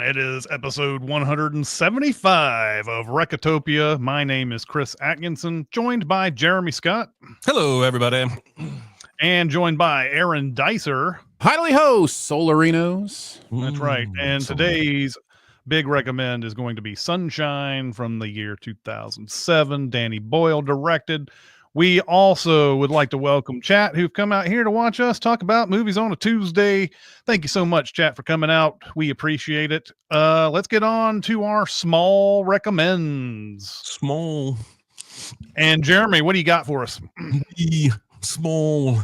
It is episode 175 of Recotopia. My name is Chris Atkinson, joined by Jeremy Scott. Hello, everybody. And joined by Aaron Dicer. Hidely ho, Solarinos. That's right. And today's big recommend is going to be Sunshine from the year 2007. Danny Boyle directed. We also would like to welcome Chat, who've come out here to watch us talk about movies on a Tuesday. Thank you so much, Chat, for coming out. We appreciate it. Let's get on to our small recommends. Small. And Jeremy, what do you got for us? Small.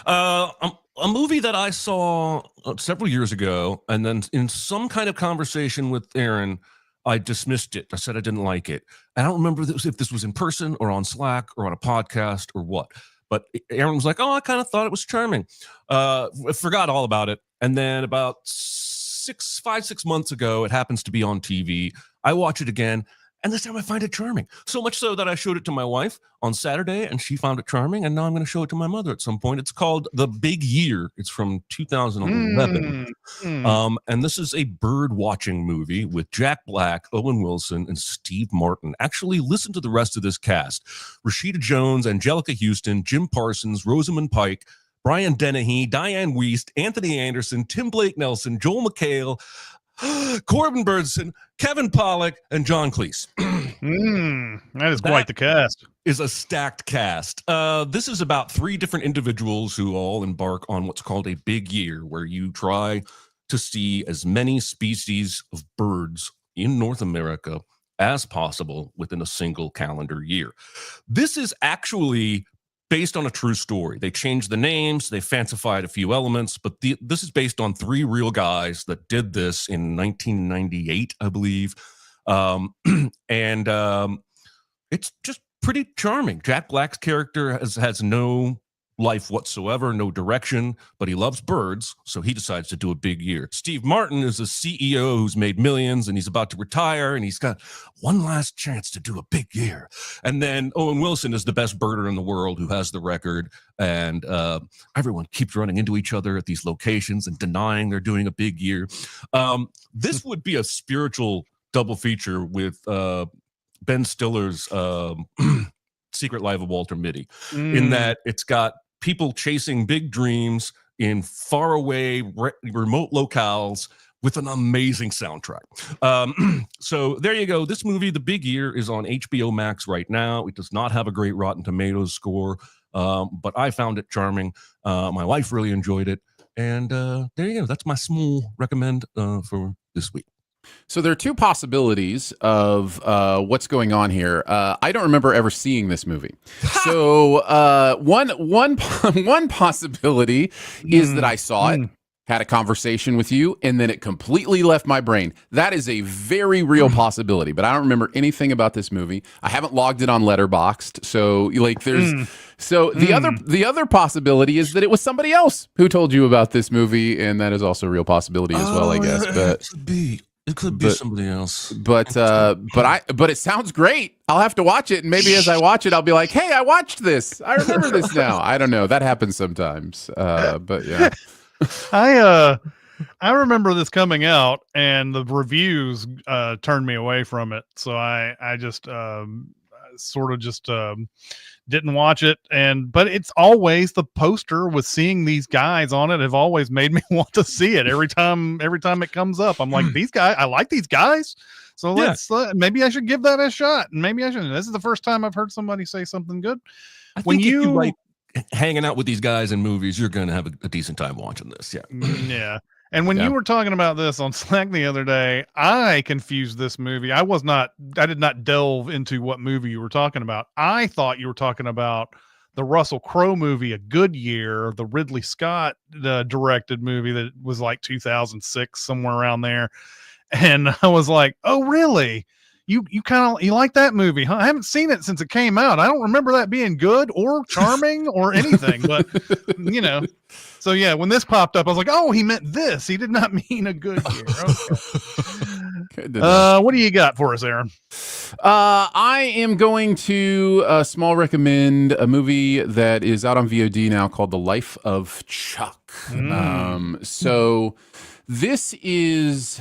A movie that I saw several years ago, and then in some kind of conversation with Aaron, I dismissed it. I said I didn't like it. I don't remember if this was in person or on Slack or on a podcast or what. But Aaron was like, "Oh, I kind of thought it was charming." I forgot all about it. And then about 6 months ago, it happens to be on TV. I watch it again. And this time I find it charming. So much so that I showed it to my wife on Saturday and she found it charming. And now I'm going to show it to my mother at some point. It's called The Big Year. It's from 2011. And this is a bird watching movie with Jack Black, Owen Wilson, and Steve Martin. Actually, listen to the rest of this cast. Rashida Jones, Angelica Houston, Jim Parsons, Rosamund Pike, Brian Dennehy, Diane Wiest, Anthony Anderson, Tim Blake Nelson, Joel McHale, Corbin Burnson, Kevin Pollak, and John Cleese. That is quite the cast. Is a stacked cast. This is about 3 different individuals who all embark on what's called a big year, where you try to see as many species of birds in North America as possible within a single calendar year. This is actually based on a true story. They changed the names, they fancified a few elements, but this is based on 3 real guys that did this in 1998, I believe. It's just pretty charming. Jack Black's character has no life whatsoever, no direction, but he loves birds, so he decides to do a big year. Steve Martin is a CEO who's made millions, and he's about to retire, and he's got one last chance to do a big year. And then Owen Wilson is the best birder in the world, who has the record, and everyone keeps running into each other at these locations and denying they're doing a big year. This would be a spiritual double feature with Ben Stiller's Secret Life of Walter Mitty, in that it's got people chasing big dreams in faraway, remote locales with an amazing soundtrack. So there you go. This movie, The Big Year, is on HBO Max right now. It does not have a great Rotten Tomatoes score, but I found it charming. My wife really enjoyed it. And there you go. That's my small recommend for this week. So there are 2 possibilities of what's going on here. I don't remember ever seeing this movie. So one possibility is that I saw it, had a conversation with you, and then it completely left my brain. That is a very real possibility, but I don't remember anything about this movie. I haven't logged it on Letterboxd. So the other possibility is that it was somebody else who told you about this movie, and that is also a real possibility as well, I guess. But it could be somebody else. But it sounds great. I'll have to watch it, and maybe as I watch it, I'll be like, "Hey, I watched this. I remember this now." I don't know. That happens sometimes. But yeah, I remember this coming out, and the reviews turned me away from it. So I just sort of just didn't watch it. But it's always the poster with seeing these guys on it have always made me want to see it every time it comes up. I'm like, these guys, I like these guys. So let's maybe I should give that a shot. And maybe I shouldn't. This is the first time I've heard somebody say something good. I think if you like hanging out with these guys in movies, you're going to have a decent time watching this. Yeah. Yeah. And when you were talking about this on Slack the other day, I confused this movie. I did not delve into what movie you were talking about. I thought you were talking about the Russell Crowe movie, A Good Year, the Ridley Scott directed movie that was like 2006, somewhere around there. And I was like, oh, really? You like that movie, huh? I haven't seen it since it came out. I don't remember that being good or charming or anything, but So yeah, when this popped up, I was like, oh, he meant this. He did not mean A Good Year. Okay. What do you got for us, Aaron? I am going to small recommend a movie that is out on VOD now called The Life of Chuck. So This is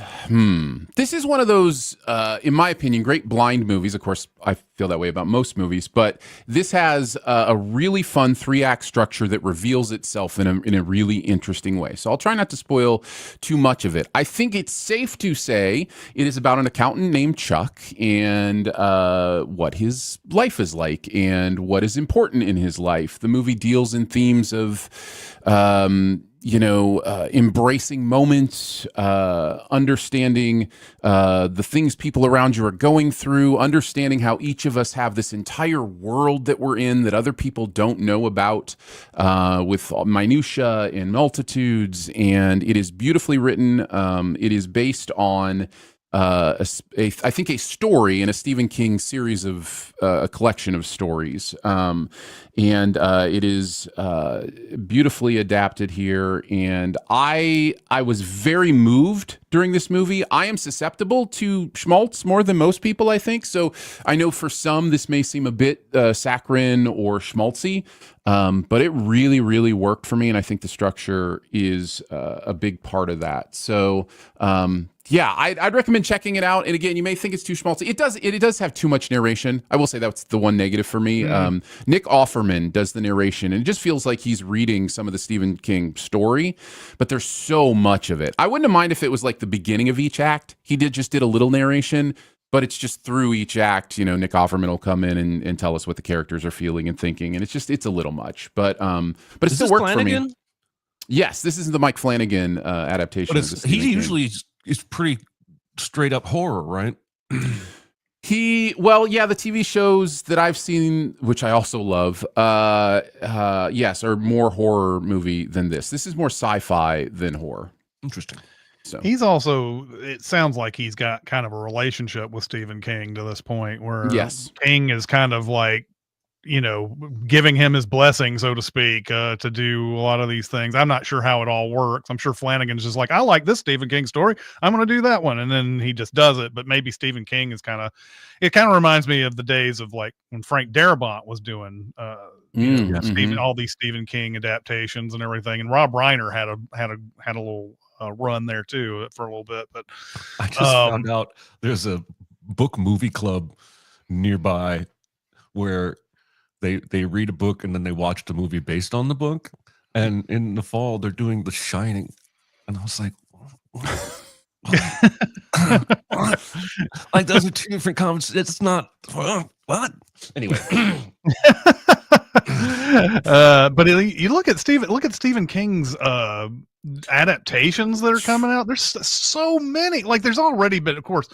one of those, in my opinion, great blind movies. Of course, I feel that way about most movies, but this has a really fun 3-act structure that reveals itself in a really interesting way. So I'll try not to spoil too much of it. I think it's safe to say it is about an accountant named Chuck and what his life is like and what is important in his life. The movie deals in themes of embracing moments, understanding the things people around you are going through, understanding how each of us have this entire world that we're in that other people don't know about, with minutia and multitudes. And it is beautifully written. It is based on I think a story in a Stephen King series of a collection of stories, and it is beautifully adapted here. And I was very moved during this movie. I am susceptible to schmaltz more than most people, I think. So I know for some this may seem a bit saccharine or schmaltzy, but it really, really worked for me, and I think the structure is a big part of that. So. Yeah, I'd recommend checking it out. And again, you may think it's too schmaltzy. It does have too much narration. I will say that's the one negative for me. Nick Offerman does the narration, and it just feels like he's reading some of the Stephen King story, but there's so much of it. I wouldn't mind if it was like the beginning of each act. He did a little narration, but it's just through each act, Nick Offerman will come in and tell us what the characters are feeling and thinking, and it's a little much. But it still worked for me. Yes, this is the Mike Flanagan adaptation. But he usually is pretty straight up horror, right? The TV shows that I've seen, which I also love, yes, are more horror movie than this. This is more sci-fi than horror. Interesting. So he's also, it sounds like he's got kind of a relationship with Stephen King to this point where King is kind of like, giving him his blessing, so to speak, to do a lot of these things. I'm not sure how it all works. I'm sure Flanagan's just like, I like this Stephen King story, I'm going to do that one. And then he just does it. But maybe Stephen King is it kind of reminds me of the days of like when Frank Darabont was doing, all these Stephen King adaptations and everything. And Rob Reiner had a little run there too for a little bit. But I just found out there's a book movie club nearby where they read a book and then they watch the movie based on the book. And in the fall, they're doing The Shining. And I was like, what? Like, those are two different comments. It's not, what? Anyway. But you look at Stephen King's adaptations that are coming out. There's so many. Like, there's already been, of course,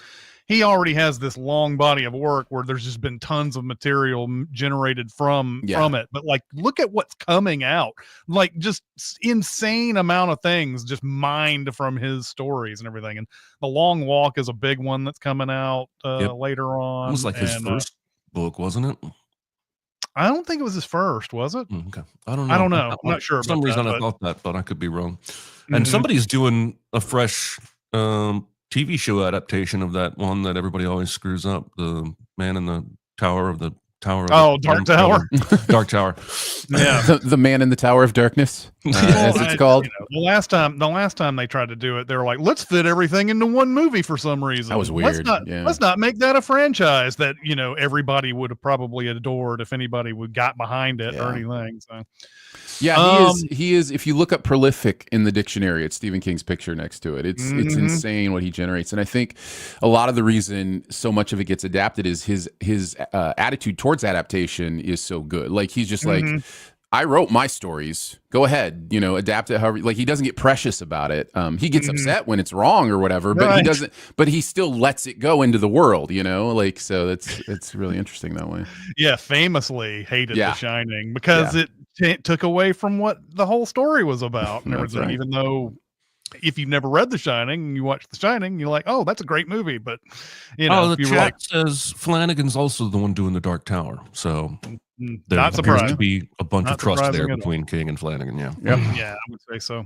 he already has this long body of work where there's just been tons of material generated from it. But like, look at what's coming out, like just insane amount of things just mined from his stories and everything. And The Long Walk is a big one that's coming out later on. It was like his first book, wasn't it? I don't think it was his first, was it? Okay. I don't know. I'm not sure. For some reason I thought that, but I could be wrong. And somebody's doing a fresh TV show adaptation of that one that everybody always screws up, the Man in the Tower of the Tower. Dark Tower. Dark Tower. Yeah, the Man in the Tower of Darkness, as it's called. The last time they tried to do it, they were like, "Let's fit everything into one movie." For some reason, that was weird. Let's not make that a franchise that everybody would have probably adored if anybody would got behind it or anything. So. Yeah, he is. If you look up prolific in the dictionary, it's Stephen King's picture next to it. It's insane what he generates, and I think a lot of the reason so much of it gets adapted is his attitude towards adaptation is so good. Like, he's just like, I wrote my stories. Go ahead, adapt it however. Like, he doesn't get precious about it. He gets upset when it's wrong or whatever, but he doesn't. But he still lets it go into the world. Like, so it's really interesting that way. Yeah, famously hated The Shining because it took away from what the whole story was about and everything. Right. Even though, if you've never read The Shining and you watch The Shining, you're like, oh, that's a great movie. But the chat says Flanagan's also the one doing the Dark Tower. So there not appears surprised to be a bunch of trust there between King and Flanagan. Yeah. Yeah, I would say so.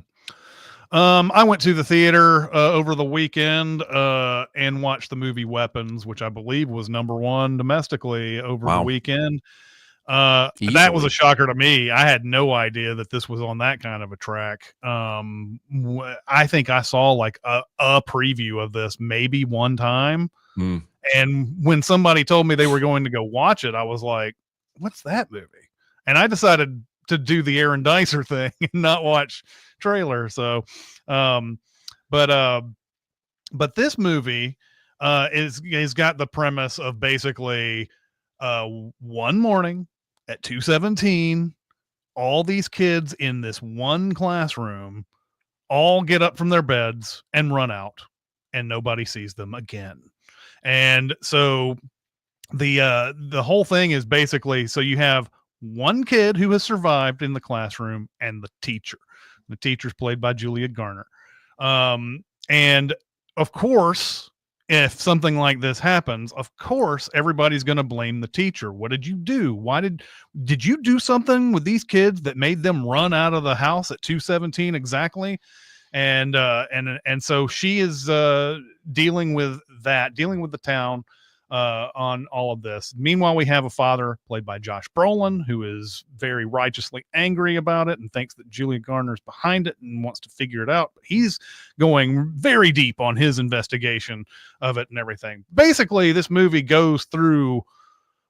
I went to the theater over the weekend and watched the movie Weapons, which I believe was #1 domestically over the weekend. That was a Easily. shocker to me. I had no idea that this was on that kind of a track. I think I saw like a preview of this maybe one time. Mm. And when somebody told me they were going to go watch it, I was like, what's that movie? And I decided to do the Aaron Dicer thing and not watch trailer. So, but this movie is got the premise of basically one morning at 2:17, all these kids in this one classroom all get up from their beds and run out, and nobody sees them again. And so the whole thing is basically, so you have one kid who has survived in the classroom and the teacher. The teacher's played by Julia Garner. And of course, if something like this happens, of course, everybody's going to blame the teacher. What did you do? Why did you do something with these kids that made them run out of the house at 2:17 exactly? And so she is dealing with the town on all of this. Meanwhile, we have a father played by Josh Brolin who is very righteously angry about it and thinks that Julia Garner's behind it and wants to figure it out. But he's going very deep on his investigation of it and everything. Basically, this movie goes through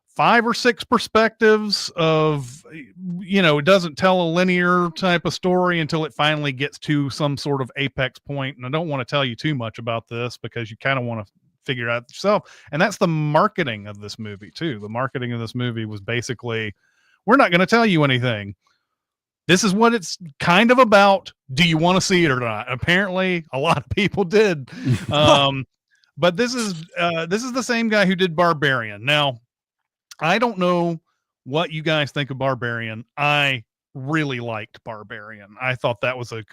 5 or 6 perspectives of, it doesn't tell a linear type of story until it finally gets to some sort of apex point. And I don't want to tell you too much about this because you kind of want to figure it out yourself. And that's the marketing of this movie too. The marketing of this movie was basically, we're not going to tell you anything. This is what it's kind of about. Do you want to see it or not? Apparently a lot of people did. But this is the same guy who did Barbarian. Now, I don't know what you guys think of Barbarian. I really liked Barbarian. I thought that was a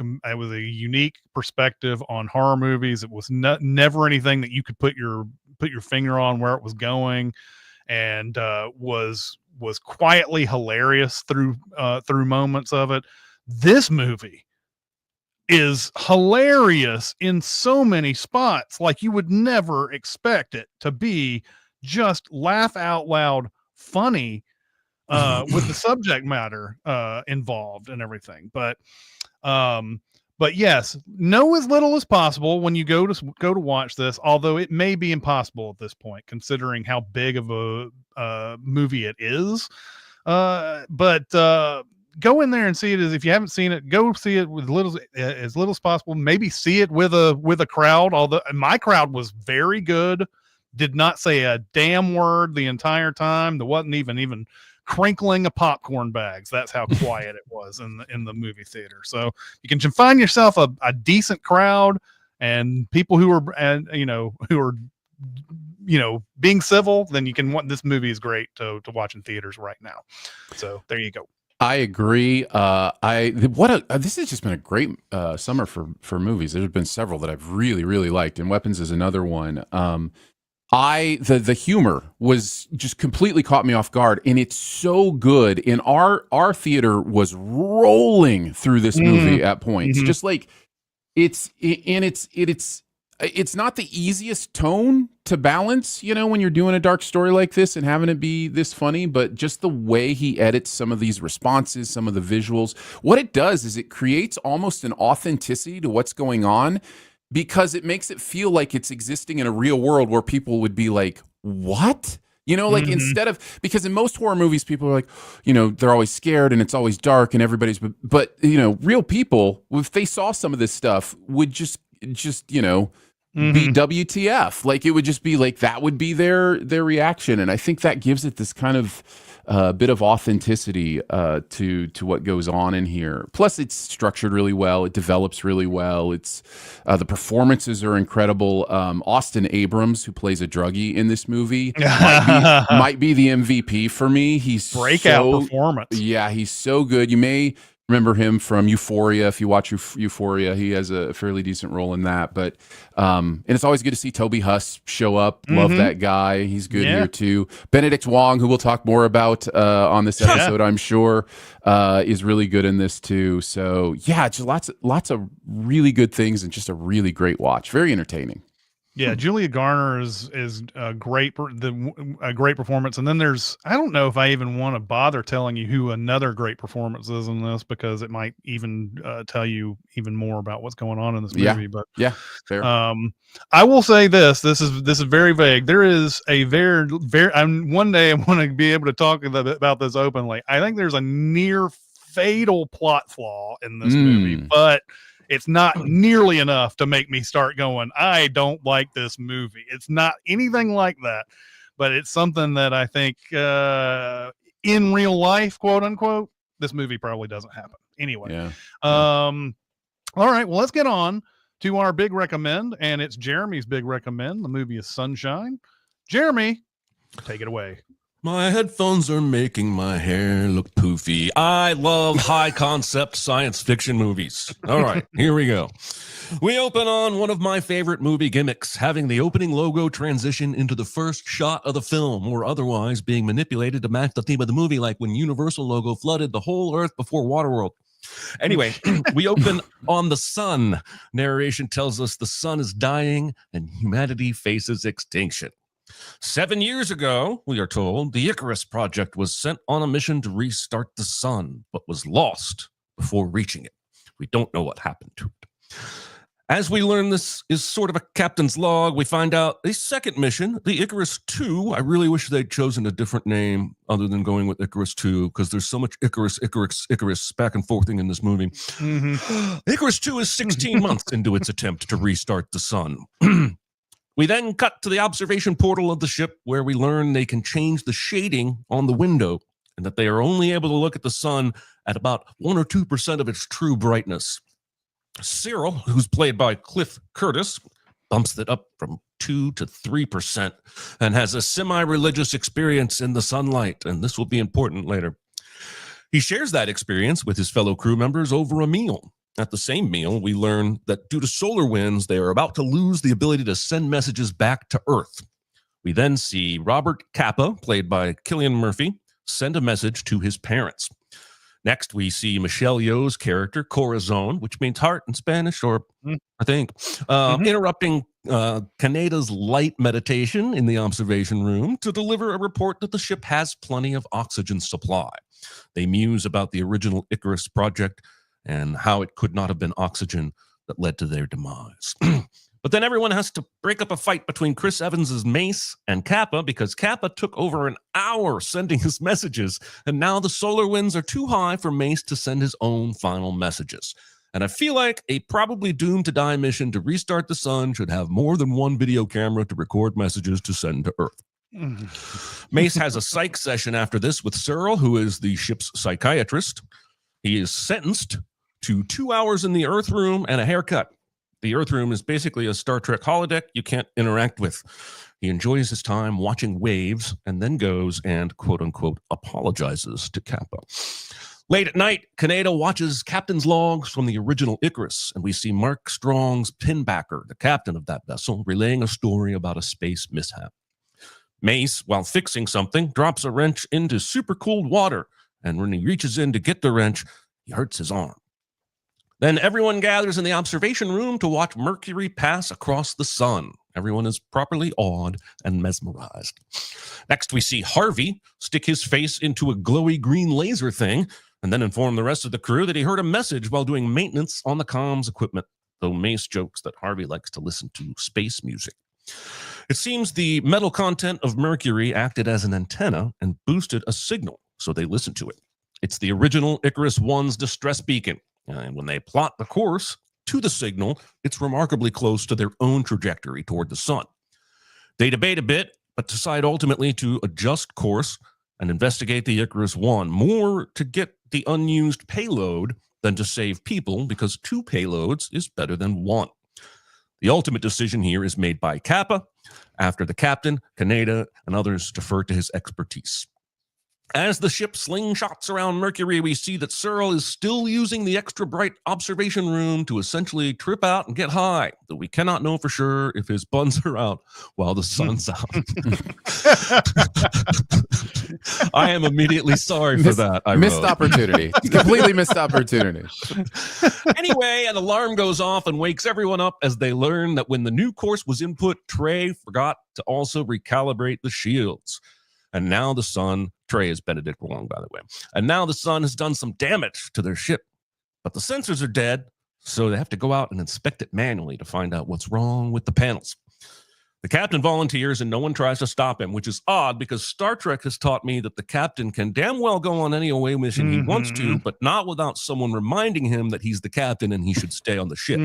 unique perspective on horror movies. It was never anything that you could put your finger on where it was going, and was quietly hilarious through moments of it. This movie is hilarious in so many spots, like you would never expect it to be. Just laugh out loud funny with the subject matter involved and everything. But yes, know as little as possible when you go to watch this, although it may be impossible at this point considering how big of a movie it is. But go in there and see it. As if you haven't seen it, go see it with as little as possible. Maybe see it with a crowd, although my crowd was very good. Did not say a damn word the entire time. There wasn't even crinkling of popcorn bags. That's how quiet it was in the movie theater. So you can find yourself a decent crowd and people who are being civil. Then you can this movie is great to watch in theaters right now. So there you go. I agree. This has just been a great summer for movies. There's been several that I've really, really liked, and Weapons is another one. The humor was just completely caught me off guard, and it's so good. And our theater was rolling through this movie at points, just like it's not the easiest tone to balance, when you're doing a dark story like this and having it be this funny, but just the way he edits some of these responses, some of the visuals, what it does is it creates almost an authenticity to what's going on, because it makes it feel like it's existing in a real world where people would be like, what? Instead of, because in most horror movies, people are like, they're always scared and it's always dark and everybody's, but real people, if they saw some of this stuff, would just be WTF. Like, it would just be like, that would be their reaction. And I think that gives it this kind of bit of authenticity to what goes on in here. Plus, it's structured really well. It develops really well. It's the performances are incredible. Austin Abrams, who plays a druggie in this movie, might be the MVP for me. He's breakout performance. Yeah, he's so good. You may remember him from Euphoria. If you watch Euphoria, he has a fairly decent role in that. But and it's always good to see Toby Huss show up. Love that guy. He's good here too. Benedict Wong, who we'll talk more about on this episode, I'm sure, is really good in this too. So yeah, just lots of really good things and just a really great watch. Very entertaining. Yeah, Julia Garner is a great a great performance, and then there's I don't know if I even want to bother telling you who another great performance is in this because it might even tell you even more about what's going on in this movie. But fair. I will say this is very vague. There is a very one day I want to be able to talk about this openly. I think there's a near fatal plot flaw in this movie, but it's not nearly enough to make me start going, I don't like this movie. It's not anything like that, but it's something that I think in real life, quote unquote, this movie probably doesn't happen. Anyway. All right, well, let's get on to our big recommend, and it's Jeremy's big recommend. The movie is Sunshine. Jeremy, take it away. My headphones are making my hair look poofy. I love high concept science fiction movies. All right, here we go. We open on one of my favorite movie gimmicks, having the opening logo transition into the first shot of the film, or otherwise being manipulated to match the theme of the movie, like when Universal logo flooded the whole earth before Waterworld. Anyway, we open on the sun. Narration tells us the sun is dying and humanity faces extinction. 7 years ago, we are told, the Icarus project was sent on a mission to restart the sun, but was lost before reaching it. We don't know what happened to it. As we learn this is sort of a captain's log, we find out a second mission, the Icarus 2. I really wish they'd chosen a different name other than going with Icarus 2, because there's so much Icarus back and forthing in this movie. Icarus 2 is 16 months into its attempt to restart the sun. We then cut to the observation portal of the ship, where we learn they can change the shading on the window and that they are only able to look at the sun at about 1 or 2% of its true brightness. Cyril, who's played by Cliff Curtis, bumps it up from 2 to 3% and has a semi-religious experience in the sunlight, and this will be important later. He shares that experience with his fellow crew members over a meal. At the same meal, we learn that due to solar winds, they are about to lose the ability to send messages back to Earth. We then see Robert Capa, played by Cillian Murphy, send a message to his parents. Next, we see Michelle Yeoh's character, Corazon, which means heart in Spanish, or I think, interrupting Kaneda's light meditation in the observation room to deliver a report that the ship has plenty of oxygen supply. They muse about the original Icarus project and how it could not have been oxygen that led to their demise. But then everyone has to break up a fight between Chris Evans's Mace and Kappa, because Kappa took over an hour sending his messages, and now the solar winds are too high for Mace to send his own final messages. And I feel like a probably doomed to die mission to restart the sun should have more than one video camera to record messages to send to Earth. Mace has a psych session after this with Cyril, who is the ship's psychiatrist. He is sentenced to 2 hours in the Earth room and a haircut. The Earth room is basically a Star Trek holodeck you can't interact with. He enjoys his time watching waves and then goes and, quote unquote, apologizes to Kappa. Late at night, Kaneda watches captain's logs from the original Icarus, and we see Mark Strong's Pinbacker, the captain of that vessel, relaying a story about a space mishap. Mace, while fixing something, drops a wrench into super cold water, and when he reaches in to get the wrench, he hurts his arm. Then everyone gathers in the observation room to watch Mercury pass across the sun. Everyone is properly awed and mesmerized. Next, we see Harvey stick his face into a glowy green laser thing and then inform the rest of the crew that he heard a message while doing maintenance on the comms equipment, though Mace jokes that Harvey likes to listen to space music. It seems the metal content of Mercury acted as an antenna and boosted a signal, so they listened to it. It's the original Icarus One's distress beacon. And when they plot the course to the signal, it's remarkably close to their own trajectory toward the sun. They debate a bit, but decide ultimately to adjust course and investigate the Icarus One, more to get the unused payload than to save people, because 2 payloads is better than 1. The ultimate decision here is made by Kappa, after the captain, Kaneda, and others defer to his expertise. As the ship slingshots around Mercury, we see that Searle is still using the extra bright observation room to essentially trip out and get high, though we cannot know for sure if his buns are out while the sun's out. I am immediately sorry for that. Missed opportunity. Completely missed opportunity. Anyway, an alarm goes off and wakes everyone up as they learn that when the new course was input, Trey forgot to also recalibrate the shields. And now the sun, Trey is Benedict Wong, by the way, and now the sun has done some damage to their ship. But the sensors are dead, so they have to go out and inspect it manually to find out what's wrong with the panels. The captain volunteers and no one tries to stop him, which is odd because Star Trek has taught me that the captain can damn well go on any away mission he wants to, but not without someone reminding him that he's the captain and he should stay on the ship.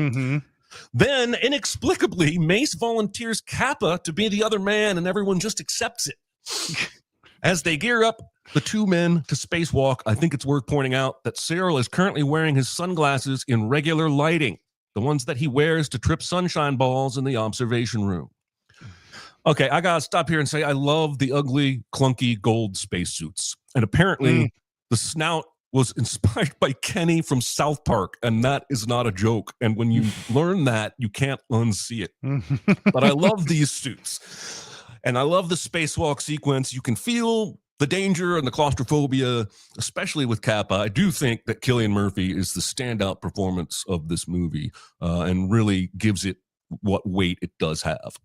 Then, inexplicably, Mace volunteers Kappa to be the other man and everyone just accepts it. As they gear up the two men to spacewalk, I think it's worth pointing out that Searle is currently wearing his sunglasses in regular lighting, the ones that he wears to trip sunshine balls in the observation room. Okay, I gotta stop here and say I love the ugly, clunky gold spacesuits. And apparently the snout was inspired by Kenny from South Park, and that is not a joke. And when you learn that, you can't unsee it. But I love these suits. And I love the spacewalk sequence. You can feel the danger and the claustrophobia, especially with Kappa. I do think that Cillian Murphy is the standout performance of this movie and really gives it what weight it does have.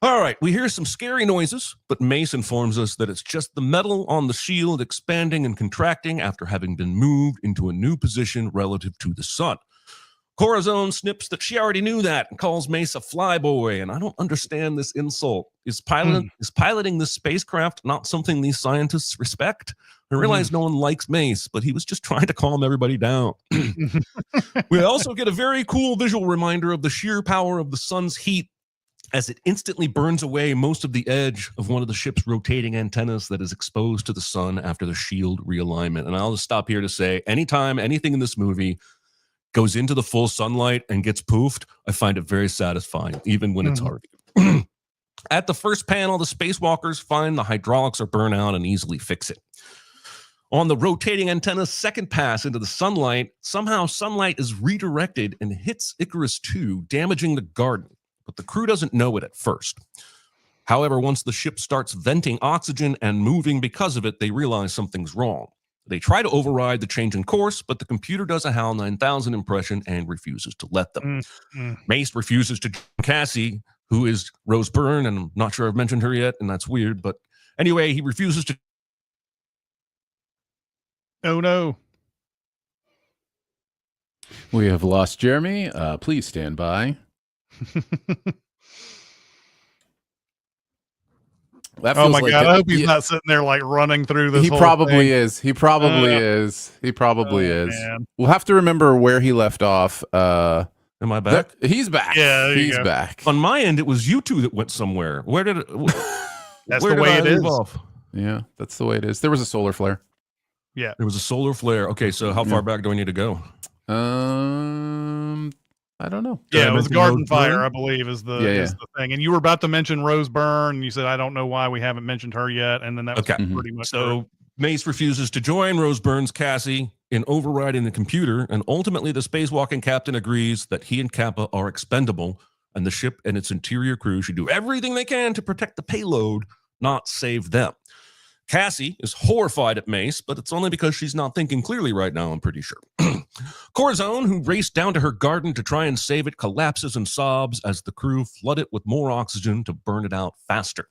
All right, we hear some scary noises, but Mace informs us that it's just the metal on the shield expanding and contracting after having been moved into a new position relative to the sun. Corazon snips that she already knew that and calls Mace a flyboy, and I don't understand this insult. Is piloting this spacecraft not something these scientists respect? I realize no one likes Mace, but he was just trying to calm everybody down. We also get a very cool visual reminder of the sheer power of the sun's heat as it instantly burns away most of the edge of one of the ship's rotating antennas that is exposed to the sun after the shield realignment. And I'll just stop here to say, anytime anything in this movie goes into the full sunlight and gets poofed, I find it very satisfying, even when it's hard. At the first panel, the spacewalkers find the hydraulics are burnt out and easily fix it. On the rotating antenna's second pass into the sunlight, somehow sunlight is redirected and hits Icarus II, damaging the garden. But the crew doesn't know it at first. However, once the ship starts venting oxygen and moving because of it, they realize something's wrong. They try to override the change in course, but the computer does a HAL 9000 impression and refuses to let them. Mace refuses to join Cassie, who is Rose Byrne, and I'm not sure I've mentioned her yet, and that's weird. But anyway, he refuses to. Oh, no. We have lost Jeremy. Please stand by. Oh my God! I hope he's not sitting there like running through this. He probably is. He probably is. He probably is. Man. We'll have to remember where he left off. Am I back? He's back. Yeah, he's back. On my end, it was you two that went somewhere. Where did it? That's the way it is. Yeah, that's the way it is. There was a solar flare. Yeah, there was a solar flare. Okay, so how far back do I need to go? I don't know. Yeah, it was garden fire, I believe, is the thing. And you were about to mention Rose Byrne, and you said, I don't know why we haven't mentioned her yet. And then that was pretty much so. Mace refuses to join Rose Byrne's Cassie in overriding the computer, and ultimately the spacewalking captain agrees that he and Kappa are expendable, and the ship and its interior crew should do everything they can to protect the payload, not save them. Cassie is horrified at Mace, but it's only because she's not thinking clearly right now, I'm pretty sure. Corazon, who raced down to her garden to try and save it, collapses and sobs as the crew flood it with more oxygen to burn it out faster.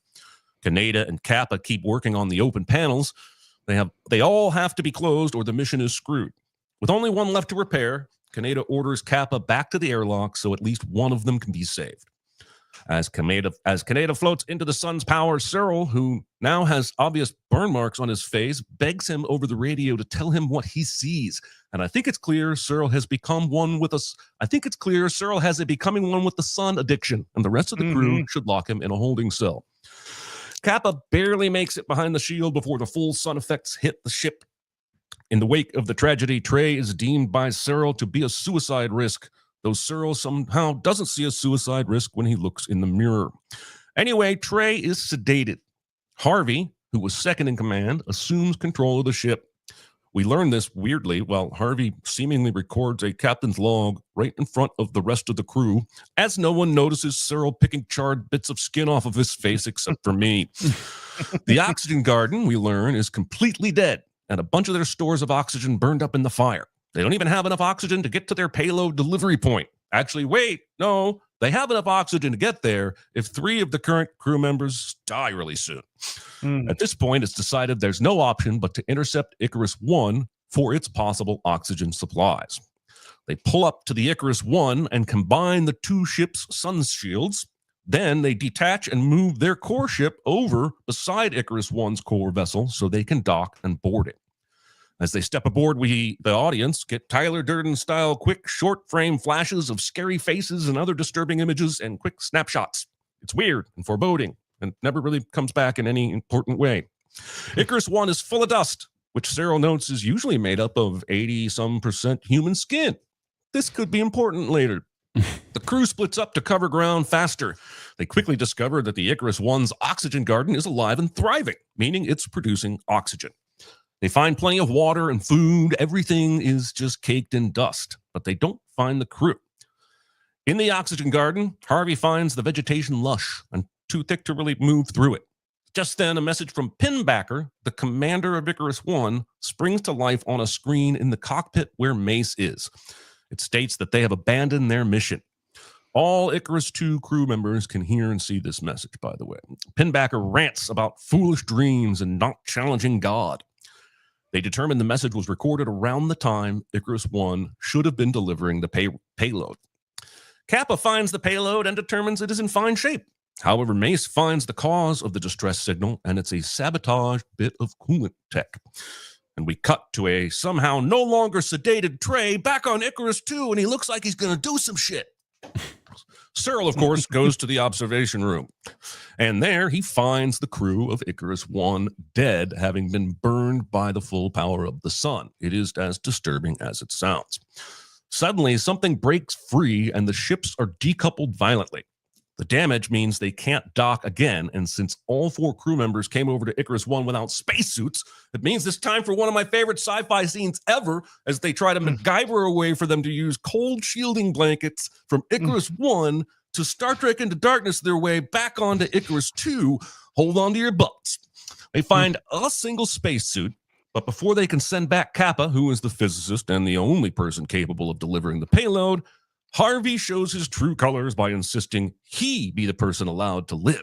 Kaneda and Kappa keep working on the open panels. They all have to be closed or the mission is screwed. With only one left to repair, Kaneda orders Kappa back to the airlock so at least one of them can be saved. As Kaneda floats into the sun's power, Searle, who now has obvious burn marks on his face, begs him over the radio to tell him what he sees. And I think it's clear Searle has become one with us. I think it's clear Searle has a becoming one with the sun addiction, and the rest of the crew should lock him in a holding cell. Kappa barely makes it behind the shield before the full sun effects hit the ship. In the wake of the tragedy, Trey is deemed by Searle to be a suicide risk, though Searle somehow doesn't see a suicide risk when he looks in the mirror. Anyway, Trey is sedated. Harvey, who was second in command, assumes control of the ship. We learn this weirdly while Harvey seemingly records a captain's log right in front of the rest of the crew, as no one notices Cyril picking charred bits of skin off of his face except for me. The oxygen garden, we learn, is completely dead, and a bunch of their stores of oxygen burned up in the fire. They don't even have enough oxygen to get to their payload delivery point. Actually, wait, no, they have enough oxygen to get there if 3 of the current crew members die really soon. At this point, it's decided there's no option but to intercept Icarus 1 for its possible oxygen supplies. They pull up to the Icarus 1 and combine the 2 ships' sun shields. Then they detach and move their core ship over beside Icarus 1's core vessel so they can dock and board it. As they step aboard, we, the audience, get Tyler Durden-style quick short-frame flashes of scary faces and other disturbing images and quick snapshots. It's weird and foreboding and never really comes back in any important way. Icarus 1 is full of dust, which Cyril notes is usually made up of 80-some% human skin. This could be important later. The crew splits up to cover ground faster. They quickly discover that the Icarus 1's oxygen garden is alive and thriving, meaning it's producing oxygen. They find plenty of water and food. Everything is just caked in dust, but they don't find the crew. In the oxygen garden, Harvey finds the vegetation lush and too thick to really move through it. Just then, a message from Pinbacker, the commander of Icarus 1, springs to life on a screen in the cockpit where Mace is. It states that they have abandoned their mission. All Icarus 2 crew members can hear and see this message, by the way. Pinbacker rants about foolish dreams and not challenging God. They determined the message was recorded around the time Icarus 1 should have been delivering the payload. Kappa finds the payload and determines it is in fine shape. However, Mace finds the cause of the distress signal, and it's a sabotage bit of coolant tech. And we cut to a somehow no longer sedated Trey back on Icarus 2, and he looks like he's going to do some shit. Cyril, of course, goes to the observation room, and there he finds the crew of Icarus 1 dead, having been burned by the full power of the sun. It is as disturbing as it sounds. Suddenly, something breaks free, and the ships are decoupled violently. The damage means they can't dock again, and since all 4 crew members came over to Icarus 1 without spacesuits, it means it's time for one of my favorite sci-fi scenes ever as they try to MacGyver a way for them to use cold shielding blankets from Icarus 1 to Star Trek Into Darkness their way back onto Icarus 2. Hold on to your butts. They find a single spacesuit, but before they can send back Kappa, who is the physicist and the only person capable of delivering the payload, Harvey shows his true colors by insisting he be the person allowed to live.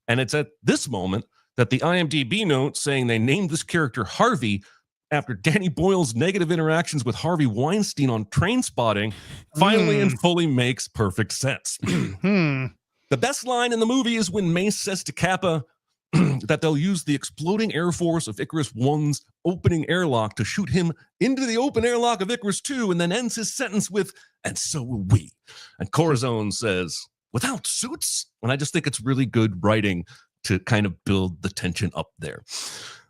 And it's at this moment that the IMDb note saying they named this character Harvey after Danny Boyle's negative interactions with Harvey Weinstein on Trainspotting finally and fully makes perfect sense. The best line in the movie is when Mace says to Kappa that they'll use the exploding air force of Icarus 1's opening airlock to shoot him into the open airlock of Icarus 2, and then ends his sentence with, "And so will we." And Corazon says, "Without suits?" And I just think it's really good writing to kind of build the tension up there.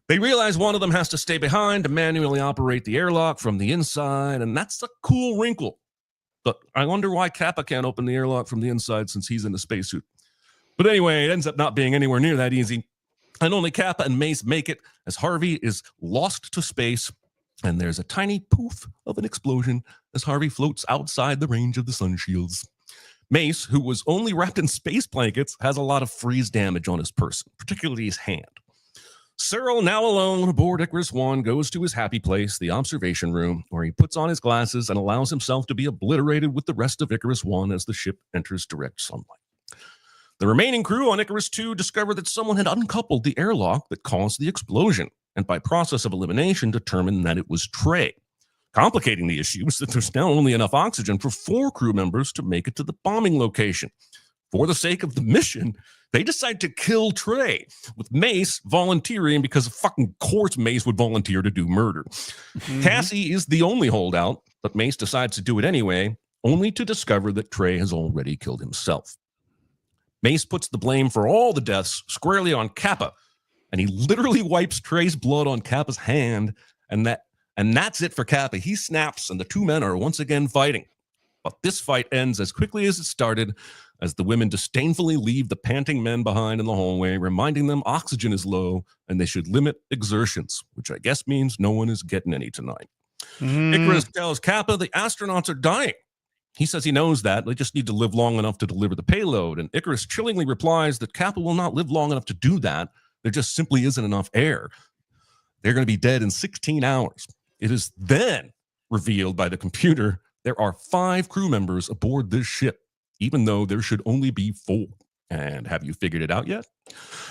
They realize one of them has to stay behind to manually operate the airlock from the inside, and that's a cool wrinkle. But I wonder why Kappa can't open the airlock from the inside since he's in a spacesuit. But anyway, it ends up not being anywhere near that easy. And only Kappa and Mace make it as Harvey is lost to space, and there's a tiny poof of an explosion as Harvey floats outside the range of the sun shields. Mace, who was only wrapped in space blankets, has a lot of freeze damage on his person, particularly his hand. Cyril, now alone aboard Icarus 1, goes to his happy place, the observation room, where he puts on his glasses and allows himself to be obliterated with the rest of Icarus 1 as the ship enters direct sunlight. The remaining crew on Icarus 2 discovered that someone had uncoupled the airlock that caused the explosion, and by process of elimination determined that it was Trey. Complicating the issue is that there's now only enough oxygen for 4 crew members to make it to the bombing location. For the sake of the mission, they decide to kill Trey, with Mace volunteering because of fucking course Mace would volunteer to do murder. Cassie is the only holdout, but Mace decides to do it anyway, only to discover that Trey has already killed himself. Mace puts the blame for all the deaths squarely on Kappa, and he literally wipes Trey's blood on Kappa's hand, and that's it for Kappa. He snaps, and the 2 men are once again fighting. But this fight ends as quickly as it started, as the women disdainfully leave the panting men behind in the hallway, reminding them oxygen is low and they should limit exertions, which I guess means no one is getting any tonight. Icarus tells Kappa the astronauts are dying. He says he knows that. They just need to live long enough to deliver the payload. And Icarus chillingly replies that Kappa will not live long enough to do that. There just simply isn't enough air. They're going to be dead in 16 hours. It is then revealed by the computer there are 5 crew members aboard this ship, even though there should only be 4. And have you figured it out yet?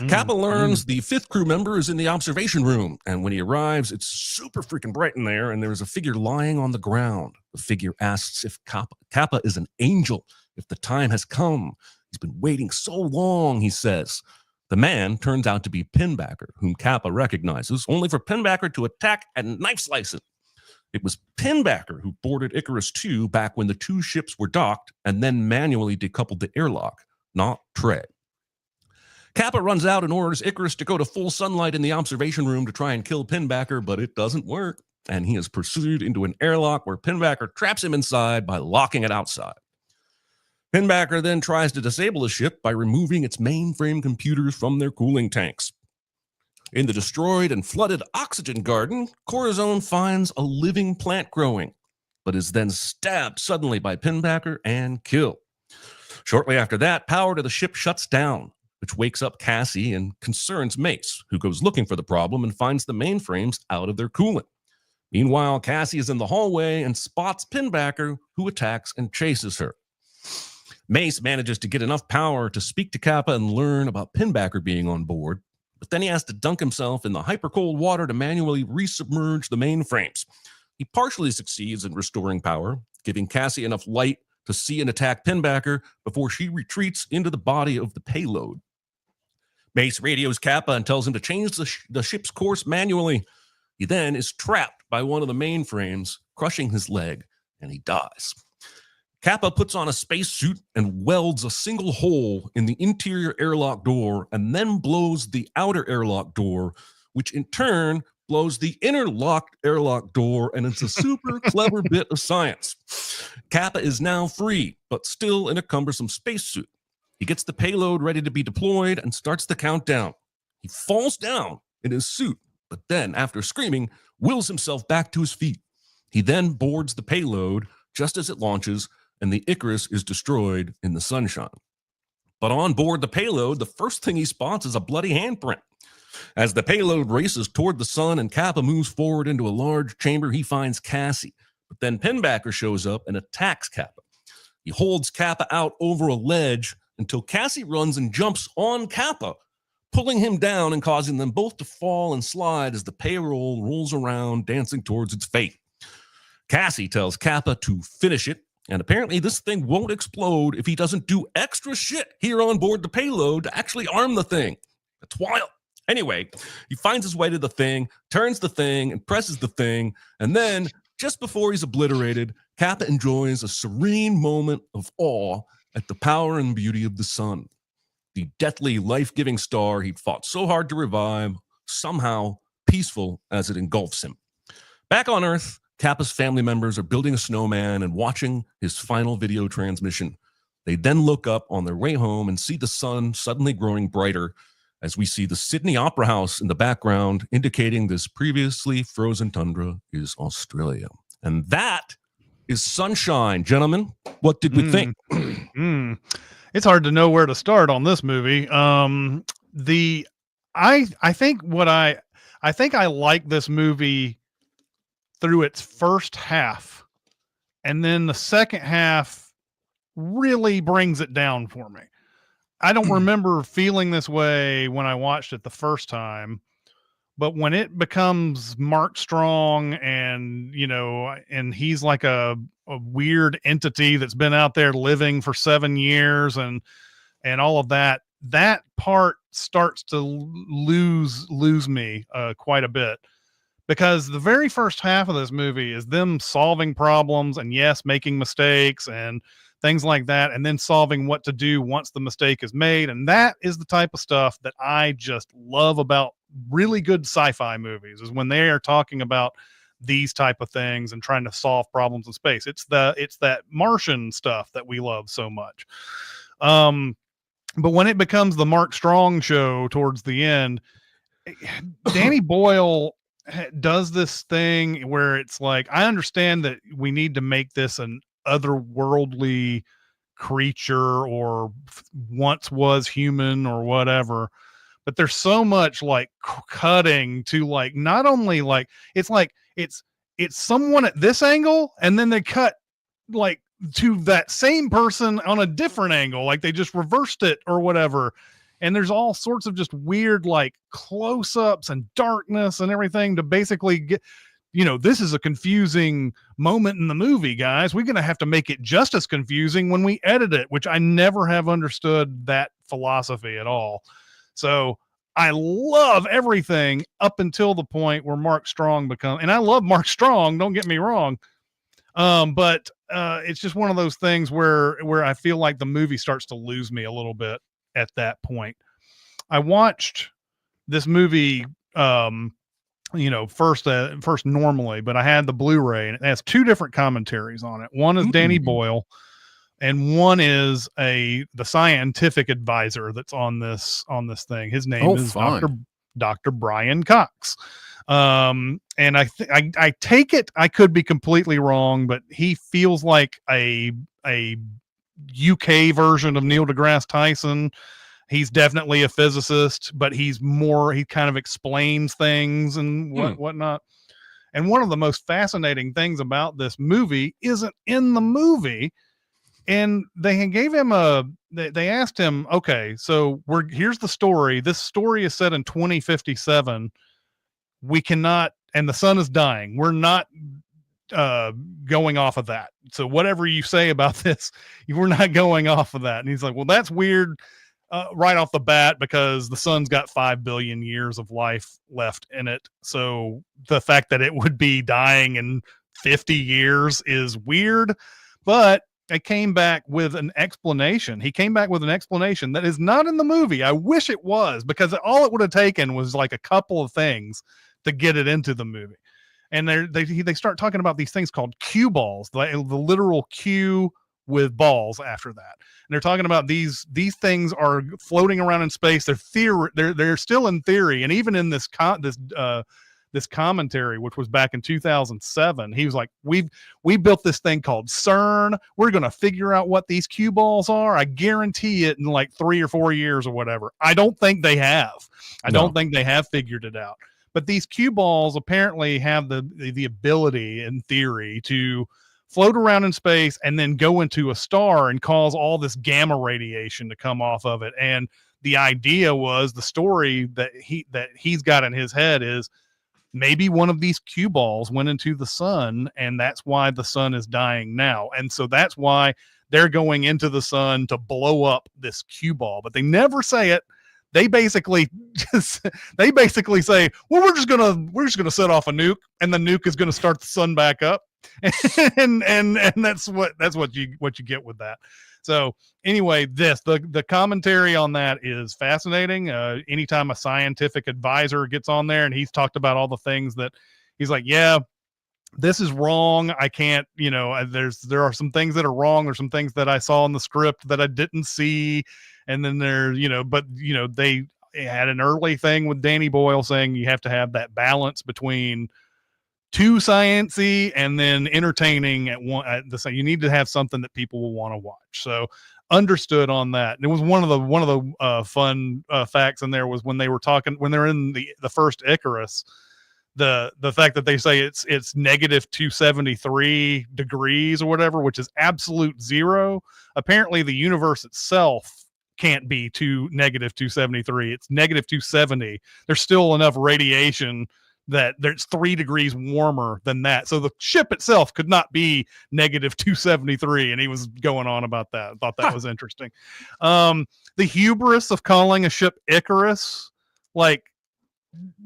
Kappa learns the 5th crew member is in the observation room. And when he arrives, it's super freaking bright in there. And there's a figure lying on the ground. The figure asks if Kappa is an angel, if the time has come. He's been waiting so long, he says. The man turns out to be Pinbacker, whom Kappa recognizes, only for Pinbacker to attack and knife slice it. It was Pinbacker who boarded Icarus 2 back when the 2 ships were docked and then manually decoupled the airlock, not Trey. Kappa runs out and orders Icarus to go to full sunlight in the observation room to try and kill Pinbacker, but it doesn't work, and he is pursued into an airlock where Pinbacker traps him inside by locking it outside. Pinbacker then tries to disable the ship by removing its mainframe computers from their cooling tanks. In the destroyed and flooded oxygen garden, Corazon finds a living plant growing, but is then stabbed suddenly by Pinbacker and killed. Shortly after that, power to the ship shuts down, which wakes up Cassie and concerns Mace, who goes looking for the problem and finds the mainframes out of their coolant. Meanwhile, Cassie is in the hallway and spots Pinbacker, who attacks and chases her. Mace manages to get enough power to speak to Kappa and learn about Pinbacker being on board, but then he has to dunk himself in the hyper-cold water to manually resubmerge the mainframes. He partially succeeds in restoring power, giving Cassie enough light to see and attack Pinbacker before she retreats into the body of the payload. Mace radios Kappa and tells him to change the ship's course manually. He then is trapped by one of the mainframes, crushing his leg, and he dies. Kappa puts on a spacesuit and welds a single hole in the interior airlock door and then blows the outer airlock door, which in turn blows the inner locked airlock door, and it's a super clever bit of science. Kappa is now free, but still in a cumbersome spacesuit. He gets the payload ready to be deployed and starts the countdown. He falls down in his suit, but then, after screaming, wills himself back to his feet. He then boards the payload just as it launches, and the Icarus is destroyed in the sunshine. But on board the payload, the first thing he spots is a bloody handprint. As the payload races toward the sun and Kappa moves forward into a large chamber, he finds Cassie. But then Pinbacker shows up and attacks Kappa. He holds Kappa out over a ledge until Cassie runs and jumps on Kappa, pulling him down and causing them both to fall and slide as the payroll rolls around, dancing towards its fate. Cassie tells Kappa to finish it, and apparently this thing won't explode if he doesn't do extra shit here on board the payload to actually arm the thing. That's wild. Anyway, he finds his way to the thing, turns the thing, and presses the thing, and then, just before he's obliterated, Kappa enjoys a serene moment of awe at the power and beauty of the sun. The deathly, life-giving star he'd fought so hard to revive, somehow peaceful as it engulfs him. Back on Earth, Kappa's family members are building a snowman and watching his final video transmission. They then look up on their way home and see the sun suddenly growing brighter as we see the Sydney Opera House in the background, indicating this previously frozen tundra is Australia. And that is Sunshine. Gentlemen, what did we think? It's hard to know where to start on this movie. I think I like this movie through its first half, and then the second half really brings it down for me. I don't remember feeling this way when I watched it the first time, but when it becomes Mark Strong and, and he's like a weird entity that's been out there living for 7 years and all of that part starts to lose me quite a bit, because the very first half of this movie is them solving problems and making mistakes and things like that, and then solving what to do once the mistake is made. And that is the type of stuff that I just love about really good sci-fi movies, is when they are talking about these type of things and trying to solve problems in space. It's that Martian stuff that we love so much. But when it becomes the Mark Strong show towards the end, Danny Boyle does this thing where it's like, I understand that we need to make this an otherworldly creature or once was human or whatever, but there's so much like cutting to like, not only like it's someone at this angle and then they cut like to that same person on a different angle, like they just reversed it or whatever. And there's all sorts of just weird like close-ups and darkness and everything to basically get, this is a confusing moment in the movie, guys. We're going to have to make it just as confusing when we edit it, which I never have understood that philosophy at all. So I love everything up until the point where Mark Strong and I love Mark Strong, don't get me wrong. But it's just one of those things where I feel like the movie starts to lose me a little bit at that point. I watched this movie, first normally, but I had the Blu-ray and it has two different commentaries on it. One is Danny Boyle and one is the scientific advisor that's on this thing. His name is Dr. Brian Cox. And I take it, I could be completely wrong, but he feels like a UK version of Neil deGrasse Tyson. He's definitely a physicist, but he kind of explains things and whatnot. And one of the most fascinating things about this movie isn't in the movie. And they gave him they asked him, okay, so here's the story. This story is set in 2057. We cannot, and the sun is dying. We're not going off of that. So whatever you say about this, we're not going off of that. And he's like, well, that's weird right off the bat because the sun's got 5 billion years of life left in it. So the fact that it would be dying in 50 years is weird, but I came back with an explanation. He came back with an explanation that is not in the movie. I wish it was, because all it would have taken was like a couple of things to get it into the movie. And they start talking about these things called cue balls, the literal cue with balls after that. And they're talking about these things are floating around in space. They're still in theory. And even in this commentary, which was back in 2007, he was like, we built this thing called CERN. We're going to figure out what these cue balls are. I guarantee it in like 3 or 4 years or whatever. I don't think they have. I don't think they have figured it out. But these cue balls apparently have the ability, in theory, to float around in space and then go into a star and cause all this gamma radiation to come off of it. And the idea was, the story that he's got in his head is, maybe one of these cue balls went into the sun, and that's why the sun is dying now. And so that's why they're going into the sun to blow up this cue ball. But they never say it. They basically say, well, we're just gonna set off a nuke, and the nuke is gonna start the sun back up, and that's what you get with that. So anyway, the commentary on that is fascinating. Anytime a scientific advisor gets on there and he's talked about all the things that he's like, yeah, this is wrong. I can't, there are some things that are wrong. There's some things that I saw in the script that I didn't see. And then they had an early thing with Danny Boyle saying you have to have that balance between too sciencey and then entertaining at the same. You need to have something that people will want to watch. So understood on that. And it was one of the fun facts in there was when they were in the first Icarus, the fact that they say it's negative 273 degrees or whatever, which is absolute zero. Apparently the universe itself can't be negative 273. It's negative 270. There's still enough radiation that there's 3 degrees warmer than that. So the ship itself could not be negative 273. And he was going on about that. I thought that was interesting. The hubris of calling a ship Icarus, like,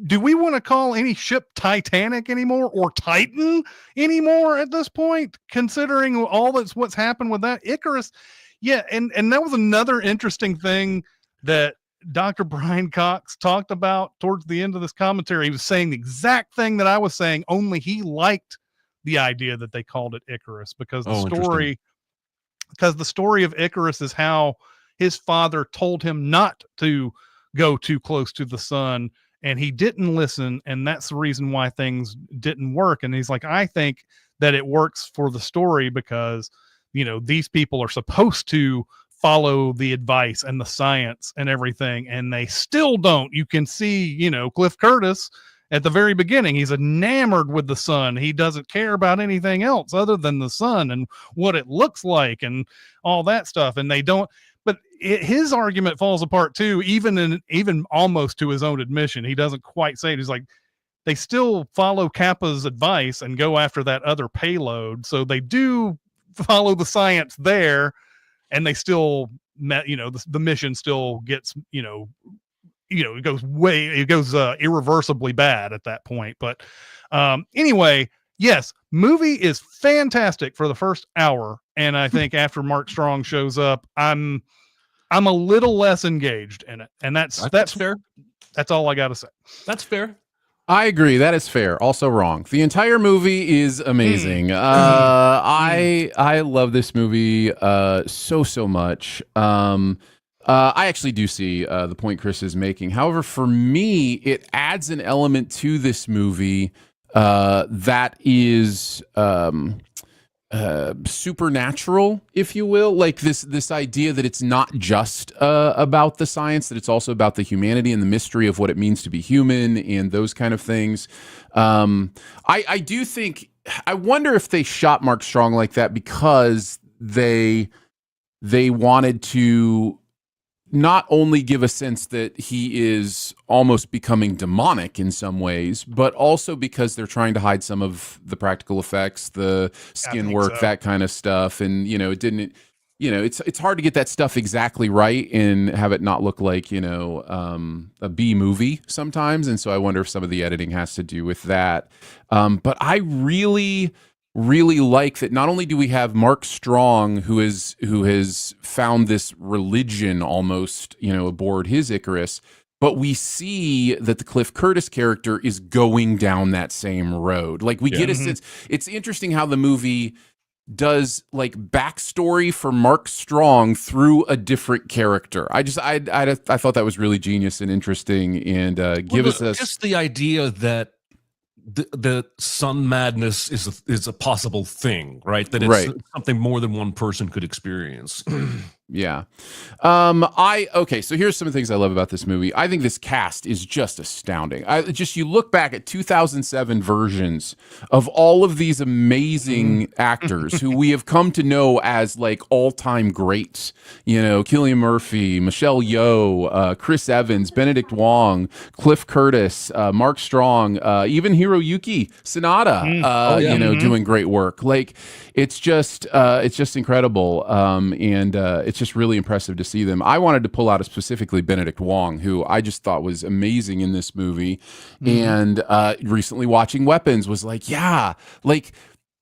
do we want to call any ship Titanic anymore or Titan anymore at this point, considering what's happened with that Icarus? Yeah. And that was another interesting thing that Dr. Brian Cox talked about towards the end of this commentary. He was saying the exact thing that I was saying, only he liked the idea that they called it Icarus because the story of Icarus is how his father told him not to go too close to the sun, and he didn't listen, and that's the reason why things didn't work. And he's like, I think that it works for the story because, you know, these people are supposed to follow the advice and the science and everything, and they still don't. You can see, you know, Cliff Curtis at the very beginning, he's enamored with the sun. He doesn't care about anything else other than the sun and what it looks like and all that stuff. And they don't, but his argument falls apart too, even almost to his own admission. He doesn't quite say it. He's like, they still follow Kappa's advice and go after that other payload. So they do follow the science there, and they still met, you know, the mission still gets, it goes irreversibly bad at that point. But anyway, yes, movie is fantastic for the first hour, and I think after Mark Strong shows up, I'm a little less engaged in it, and that's fair. That's all I got to say. That's fair. I agree. That is fair. Also wrong. The entire movie is amazing. I love this movie so much. I actually do see the point Chris is making. However, for me, it adds an element to this movie that is supernatural, if you will, like this idea that it's not just about the science, that it's also about the humanity and the mystery of what it means to be human and those kind of things. I do think, I wonder if they shot Mark Strong like that because they wanted to not only give a sense that he is almost becoming demonic in some ways, but also because they're trying to hide some of the practical effects, the skin work, that kind of stuff. And, it didn't, it's hard to get that stuff exactly right and have it not look like, a B movie sometimes. And so I wonder if some of the editing has to do with that. But I really like that not only do we have Mark Strong, who has found this religion almost, aboard his Icarus, but we see that the Cliff Curtis character is going down that same road. Like we get a sense. It's interesting how the movie does like backstory for Mark Strong through a different character. I thought that was really genius and interesting, and just the idea that the sun madness is a possible thing, right? That it's something more than one person could experience. Yeah. Okay, so here's some of the things I love about this movie. I think this cast is just astounding. You look back at 2007 versions of all of these amazing actors who we have come to know as like all-time greats. Cillian Murphy, Michelle Yeoh, Chris Evans, Benedict Wong, Cliff Curtis, Mark Strong, even Hiroyuki Sanada, doing great work. Like it's just incredible. And it's just really impressive to see them. I wanted to pull out specifically Benedict Wong, who I just thought was amazing in this movie. And recently watching Weapons was like,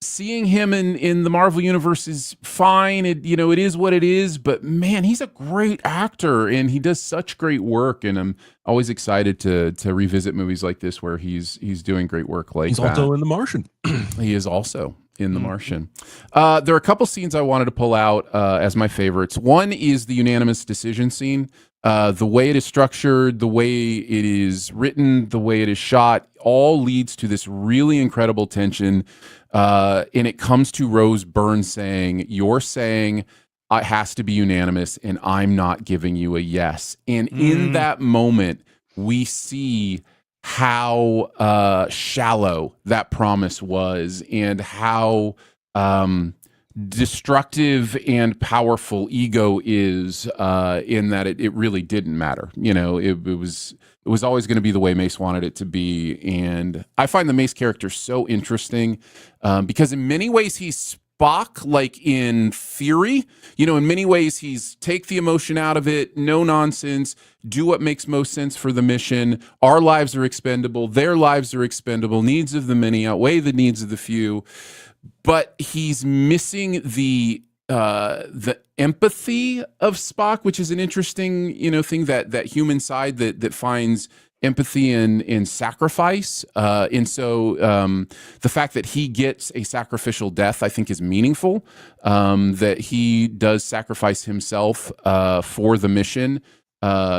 seeing him in the Marvel universe is fine. It is what it is, but man, he's a great actor and he does such great work. And I'm always excited to revisit movies like this where he's doing great work. Like he's also in The Martian. He is also in The Martian. There are a couple scenes I wanted to pull out as my favorites. One is the unanimous decision scene. The way it is structured, the way it is written, the way it is shot, all leads to this really incredible tension. And it comes to Rose Byrne saying, "You're saying it has to be unanimous, and I'm not giving you a yes." And in that moment, we see how shallow that promise was and how destructive and powerful ego is in that it really didn't matter. It was always going to be the way Mace wanted it to be. And I find the Mace character so interesting because in many ways he's Spock, like in theory. In many ways he's take the emotion out of it, no nonsense, do what makes most sense for the mission. Our lives are expendable, their lives are expendable, needs of the many outweigh the needs of the few. But he's missing the empathy of Spock, which is an interesting, thing, that human side that finds empathy in sacrifice. And so the fact that he gets a sacrificial death, I think, is meaningful. That he does sacrifice himself for the mission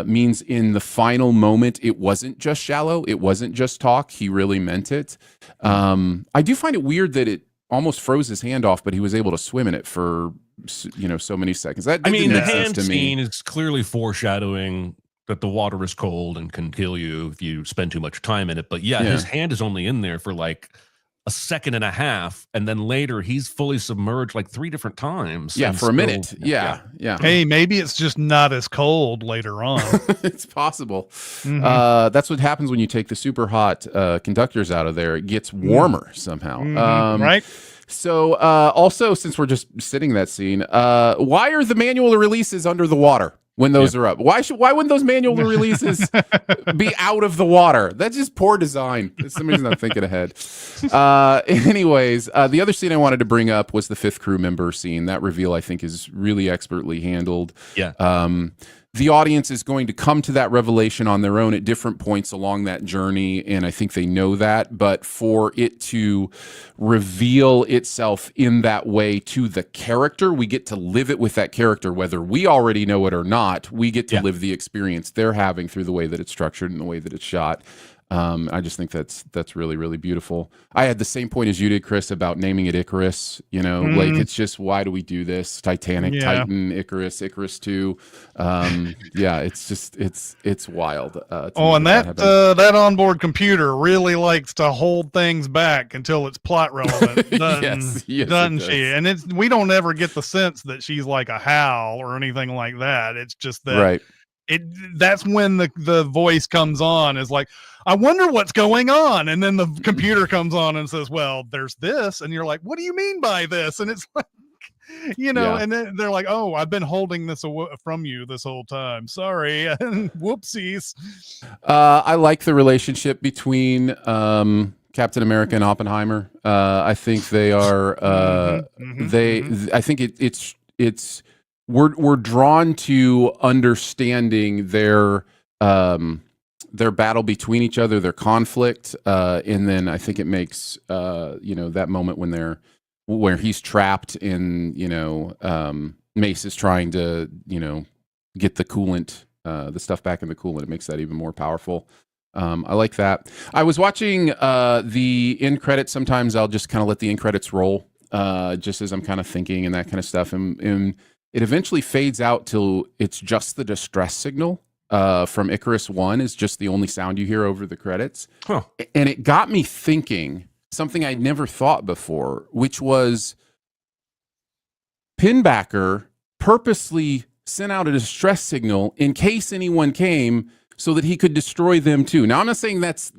means in the final moment, it wasn't just shallow. It wasn't just talk. He really meant it. I do find it weird that it almost froze his hand off, but he was able to swim in it for, so many seconds. That I mean, didn't the make sense hand to me. scene is clearly foreshadowing that the water is cold and can kill you if you spend too much time in it. But yeah, his hand is only in there for like a second and a half, and then later he's fully submerged like 3 different times. Yeah, for a minute. Yeah. Hey, maybe it's just not as cold later on. It's possible. That's what happens when you take the super hot conductors out of there. It gets warmer somehow. Right? So also, since we're just sitting that scene, why are the manual releases under the water when those are up? Why wouldn't those manual releases be out of the water? That's just poor design. Somebody's not thinking ahead. Anyways, the other scene I wanted to bring up was the 5th crew member scene. That reveal, I think, is really expertly handled. Yeah. The audience is going to come to that revelation on their own at different points along that journey, and I think they know that. But for it to reveal itself in that way to the character, we get to live it with that character, whether we already know it or not. We get to live the experience they're having through the way that it's structured and the way that it's shot. I just think that's really, really beautiful. I had the same point as you did, Chris, about naming it Icarus. Like, it's just, why do we do this? Titanic, Titan, Icarus 2. It's just, it's wild. And that onboard computer really likes to hold things back until it's plot relevant, doesn't she? And we don't ever get the sense that she's like a Hal or anything like that. It's just that that's when the voice comes on, is like, I wonder what's going on. And then the computer comes on and says, well, there's this. And you're like, what do you mean by this? And it's like, and then they're like, oh, I've been holding this from you this whole time. Sorry. Whoopsies. I like the relationship between Captain America and Oppenheimer. I think they are, I think it's, we're drawn to understanding their battle between each other, their conflict, and then I think it makes that moment where he's trapped in Mace is trying to get the coolant, the stuff back in the coolant. It makes that even more powerful. I like that. I was watching the end credits. Sometimes I'll just kind of let the end credits roll, just as I'm kind of thinking and that kind of stuff, and it eventually fades out till it's just the distress signal from Icarus 1 is just the only sound you hear over the credits. And it got me thinking something I'd never thought before, which was Pinbacker purposely sent out a distress signal in case anyone came so that he could destroy them too. Now, I'm not saying that's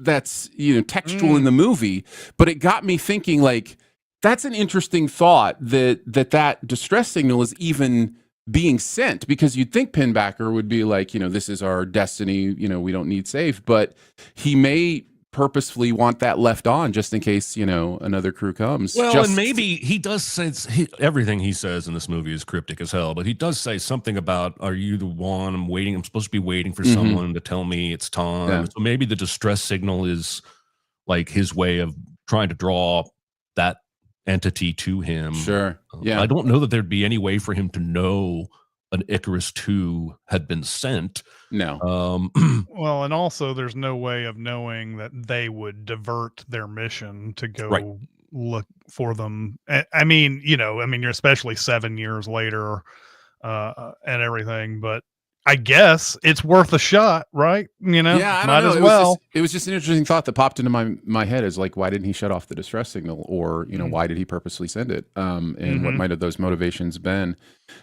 textual in the movie, but it got me thinking, like, that's an interesting thought that distress signal is even being sent, because you'd think Pinbacker would be like, this is our destiny, we don't need saved, but he may purposefully want that left on just in case, another crew comes. Well, and maybe he does say everything he says in this movie is cryptic as hell, but he does say something about, are you the one I'm supposed to be waiting for someone to tell me it's time. Yeah. So maybe the distress signal is like his way of trying to draw that entity to him. Sure. Yeah. I don't know that there'd be any way for him to know an Icarus 2 had been sent. No. Well, and also there's no way of knowing that they would divert their mission to go look for them. I mean, you're especially 7 years later and everything, but I guess it's worth a shot, right? Yeah, might as well. It was just an interesting thought that popped into my head, is like, why didn't he shut off the distress signal, or why did he purposely send it? And what might have those motivations been?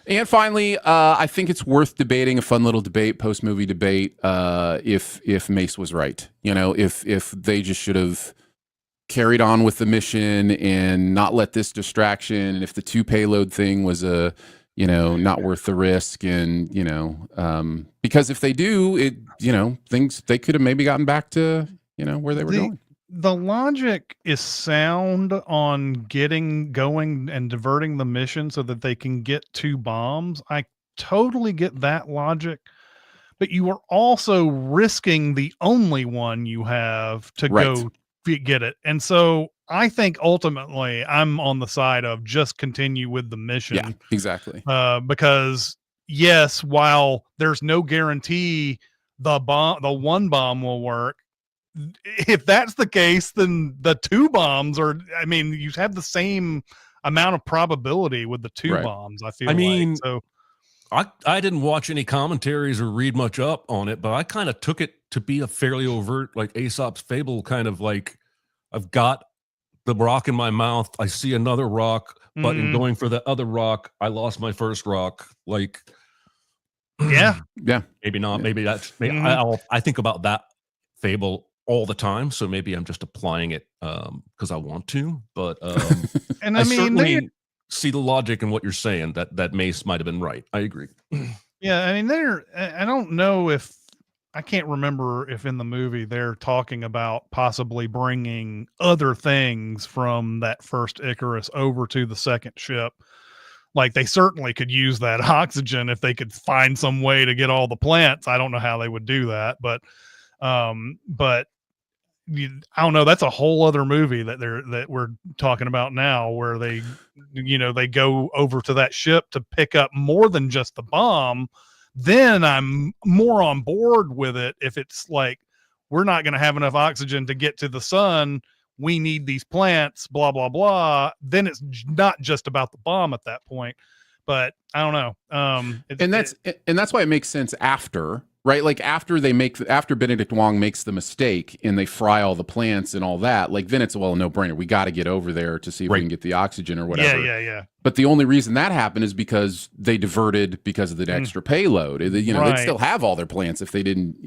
And finally, I think it's worth debating, a fun little debate, post movie debate, if Mace was right. If they just should have carried on with the mission and not let this distraction, and if the 2 payload thing was not worth the risk, and because if they do it, things, they could have maybe gotten back to where they were going. The logic is sound on getting going and diverting the mission so that they can get 2 bombs. I totally get that logic, but you are also risking the only one you have to go get it. And so I think ultimately I'm on the side of just continue with the mission. Yeah, exactly. Because yes, while there's no guarantee the one bomb will work, if that's the case, then the two bombs are, I mean, you have the same amount of probability with the two bombs, I feel like. So I didn't watch any commentaries or read much up on it, but I kind of took it to be a fairly overt, like Aesop's fable, kind of like, I've got the rock in my mouth, I see another rock, but in going for the other rock, I lost my first rock. Like, yeah, maybe not. Maybe that's. I think about that fable all the time, so maybe I'm just applying it because I want to. But and I mean, certainly see the logic in what you're saying. That Mace might have been right. I agree. Yeah, I mean, I don't know if I can't remember if in the movie they're talking about possibly bringing other things from that first Icarus over to the second ship. Like they certainly could use that oxygen if they could find some way to get all the plants. I don't know how they would do that, but I don't know. That's a whole other movie that we're talking about now, where they go over to that ship to pick up more than just the bomb. Then I'm more on board with it. If it's like, we're not going to have enough oxygen to get to the sun, we need these plants, blah, blah, blah. Then it's not just about the bomb at that point, but I don't know. And that's why it makes sense after, right? Like after Benedict Wong makes the mistake and they fry all the plants and all that, like then it's, well, a no-brainer. We got to get over there to see if we can get the oxygen or whatever. Yeah. But the only reason that happened is because they diverted because of the extra payload. They'd still have all their plants if they didn't,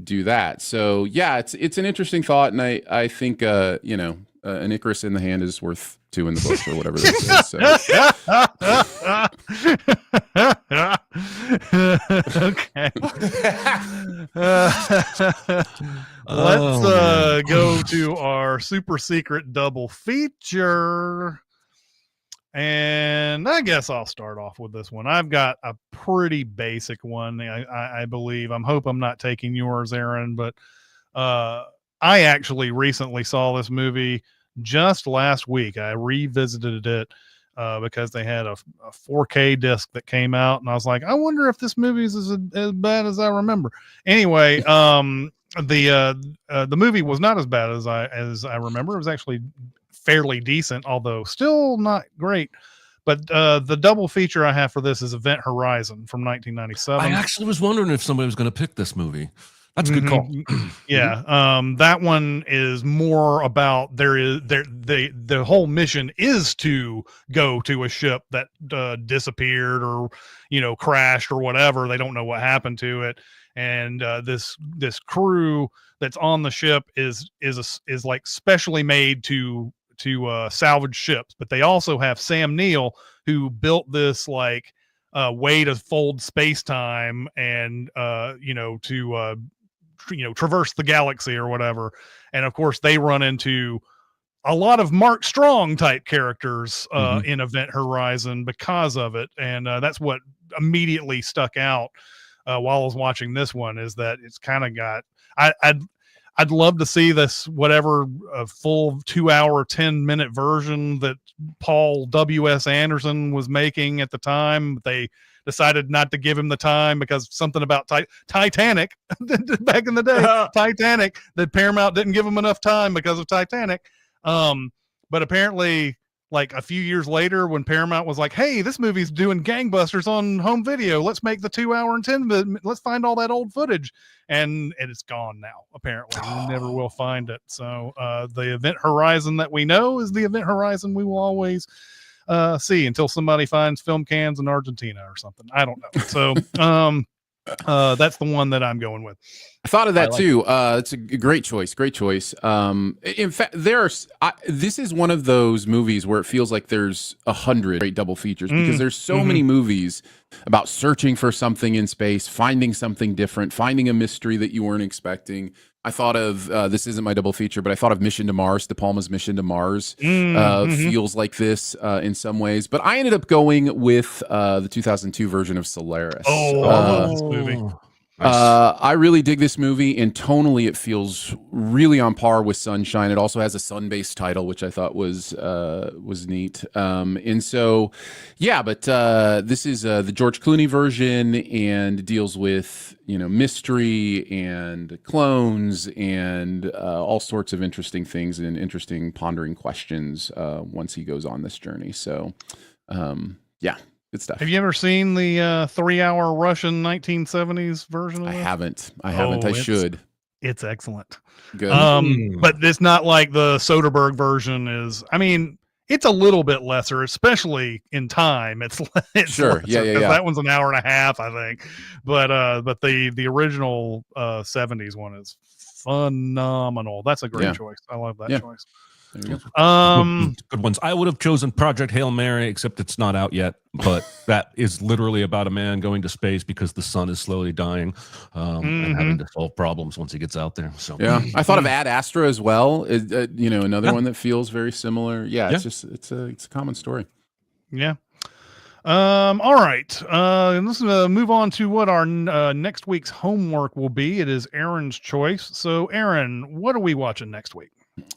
do that. So yeah, it's an interesting thought, and I think an Icarus in the hand is worth two in the bush or whatever this is. So. Okay. Let's go to our super secret double feature. And I guess I'll start off with this one. I've got a pretty basic one, I believe. I hope I'm not taking yours, Aaron, but I actually recently saw this movie just last week. I revisited it because they had a 4K disc that came out, and I was like, I wonder if this movie is as bad as I remember. Anyway, the movie was not as bad as I remember. It was actually fairly decent, although still not great. But the double feature I have for this is Event Horizon from 1997. I actually was wondering if somebody was going to pick this movie. That's a good call. Yeah. That one is more about the whole mission is to go to a ship that disappeared or, crashed or whatever. They don't know what happened to it. And this crew that's on the ship is like specially made to salvage ships. But they also have Sam Neill, who built this like way to fold space-time and traverse the galaxy or whatever. And of course they run into a lot of Mark Strong type characters in Event Horizon because of it. And that's what immediately stuck out while I was watching this one, is that it's kind of got, I'd love to see this, whatever a full 2 hour, 10-minute version that Paul W.S. Anderson was making at the time. They decided not to give him the time because something about Titanic back in the day, Titanic, that Paramount didn't give him enough time because of Titanic. But apparently, like a few years later, when Paramount was like, hey, this movie's doing gangbusters on home video, let's make the 2 hour and 10, let's find all that old footage. And it's gone now, apparently. We never will find it. So the Event Horizon that we know is the Event Horizon we will always see until somebody finds film cans in Argentina or something. I don't know. So that's the one that I'm going with. I thought of that too. It's a great choice. Great choice. In fact, this is one of those movies where it feels like there's 100 great double features because there's so many movies about searching for something in space, finding something different, finding a mystery that you weren't expecting. I thought of this isn't my double feature, but I thought of Mission to Mars. De Palma's Mission to Mars feels like this in some ways. But I ended up going with the 2002 version of Solaris. I love this movie. Nice. I really dig this movie, and tonally it feels really on par with Sunshine. It also has a sun-based title, which I thought was neat. And so, yeah, but this is the George Clooney version, and deals with mystery and clones and all sorts of interesting things and interesting pondering questions once he goes on this journey. So, yeah. Good stuff. Have you ever seen the 3-hour Russian 1970s version of I this? haven't. I should. It's excellent. Good. But it's not like the Soderbergh version is. I mean, it's a little bit lesser, especially in time. It's sure. Lesser, Yeah. That one's an hour and a half, I think. But the original 70s one is phenomenal. That's a great choice. I love that choice. There you go. Good ones. I would have chosen Project Hail Mary, except it's not out yet. But that is literally about a man going to space because the sun is slowly dying, and having to solve problems once he gets out there. So yeah, I thought of Ad Astra as well. Another one that feels very similar. Yeah, it's a common story. Yeah. All right. Let's move on to what our next week's homework will be. It is Aaron's choice. So, Aaron, what are we watching next week?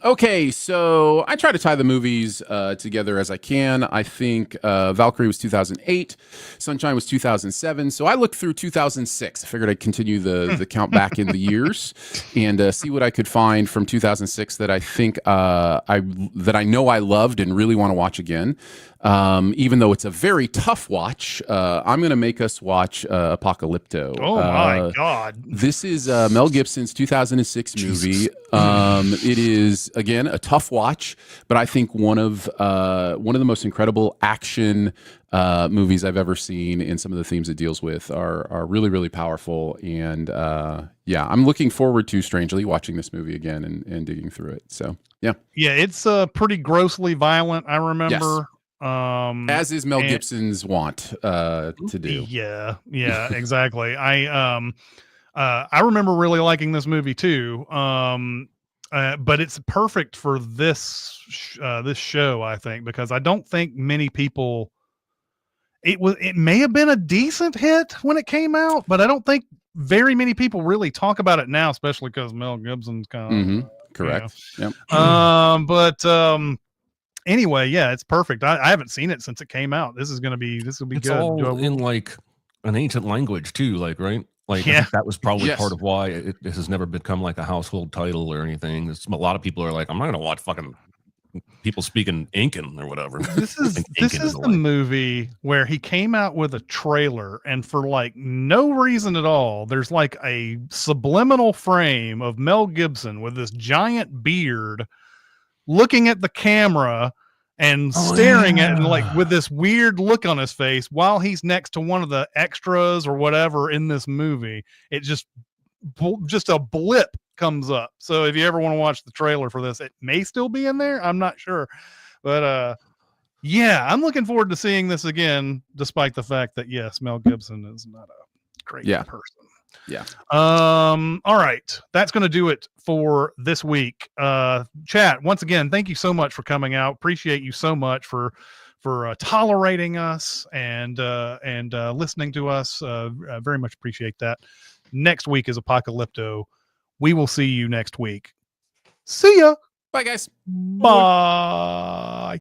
Okay, so I try to tie the movies together as I can. I think Valkyrie was 2008, Sunshine was 2007. So I looked through 2006. I figured I'd continue the count back in the years and see what I could find from 2006 that I think that I know I loved and really want to watch again. Even though it's a very tough watch, I'm going to make us watch Apocalypto. Oh my God. This is Mel Gibson's 2006 movie. It is, again, a tough watch, but I think one of the most incredible action movies I've ever seen, and some of the themes it deals with are really, really powerful. And I'm looking forward to, strangely, watching this movie again and digging through it. So, yeah. Yeah, it's pretty grossly violent, I remember. Yes. As is Mel Gibson's want to do. Yeah, exactly. I remember really liking this movie too. But it's perfect for this show, I think, because I don't think many people. It may have been a decent hit when it came out, but I don't think very many people really talk about it now, especially because Mel Gibson's kind of correct. Yep. Anyway, yeah, it's perfect. I haven't seen it since it came out. This will be it's good. All in like an ancient language too, like, right? Like, I think that was probably part of why it has never become like a household title or anything. A lot of people are like, I'm not going to watch fucking people speaking Incan or whatever. This is the movie where he came out with a trailer, and for like no reason at all, there's like a subliminal frame of Mel Gibson with this giant beard looking at the camera and staring at it, like with this weird look on his face while he's next to one of the extras or whatever in this movie. It just a blip comes up. So if you ever want to watch the trailer for this, it may still be in there. I'm not sure, but I'm looking forward to seeing this again, despite the fact that yes, Mel Gibson is not a great person. Yeah. All right. That's going to do it for this week. Chat, once again, thank you so much for coming out. Appreciate you so much for tolerating us and listening to us. Very much appreciate that. Next week is Apocalypto. We will see you next week. See ya. Bye, guys. Bye.